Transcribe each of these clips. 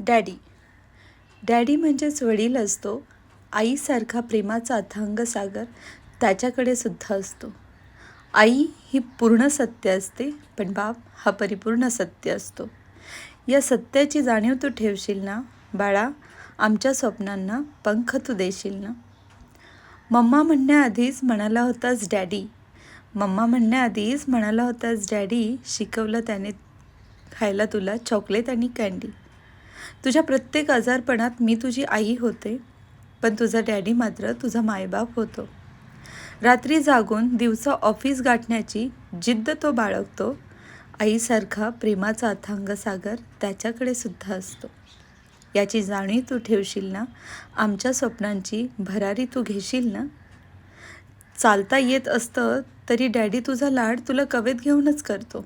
Daddy. Daddy म्हणजेच वडील असतो. आईसारखा प्रेमाचा अथांग सागर त्याच्याकडे सुद्धा असतो. आई ही पूर्ण सत्य असते, पण बाप हा परिपूर्ण सत्य असतो. या सत्याची जाणीव तू ठेवशील ना बाळा, आमच्या स्वप्नांना पंख तू देशील ना. मम्मा म्हणण्याआधीच म्हणाला होतास डॅडी. मम्मा म्हणण्याआधीच म्हणाला होतास डॅडी. शिकवलं त्याने खायला तुला चॉकलेट आणि कँडी. तुझ्या प्रत्येक आजारपणात मी तुझी आई होते, पण तुझा डॅडी मात्र तुझा मायबाप होतो. रात्री जागून दिवसा ऑफिस गाठण्याची जिद्द तो बाळगतो. आईसारखा प्रेमाचा अथांग सागर त्याच्याकडे सुद्धा असतो. याची जाणीव तू ठेवशील ना, आमच्या स्वप्नांची भरारी तू घेशील ना. चालता येत असतं तरी डॅडी तुझा लाड तुला कवेत घेऊनच करतो.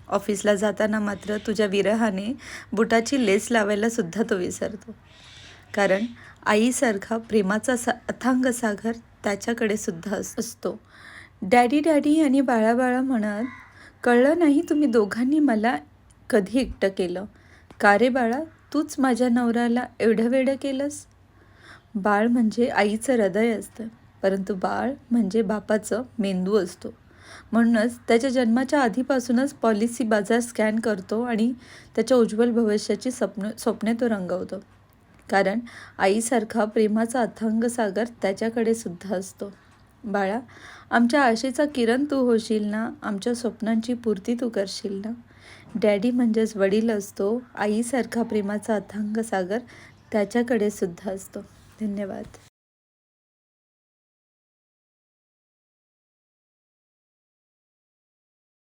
ऑफिसला जाताना मात्र तुझ्या विरहाने बुटाची लेस लावायला सुद्धा तो विसरतो. कारण आईसारखा प्रेमाचा अथांग सागर त्याच्याकडे सुद्धा असतो. डॅडी डॅडी आणि बाळा बाळा म्हणत, कळलं नाही तुम्ही दोघांनी मला कधी एकटं केलं. का रे बाळा, तूच माझ्या नवऱ्याला एवढं वेडं केलंस. बाळ म्हणजे आईचं हृदय असतं, परंतु बाळ म्हणजे बापाचं मेंदू असतो. म्हणूनच त्याच्या जन्माच्या आधीपासूनच पॉलिसी बाजार स्कॅन करतो आणि त्याच्या उज्ज्वल भविष्याची स्वप्ने तो रंगवतो. कारण आईसारखा प्रेमाचा अथांग सागर त्याच्याकडे सुद्धा असतो. बाळा, आमच्या आशेचा किरण तू होशील ना, आमच्या स्वप्नांची पूर्ती तू करशील ना. डॅडी म्हणजेच वडील असतो. आईसारखा प्रेमाचा अथांग सागर त्याच्याकडे सुद्धा असतो. धन्यवाद.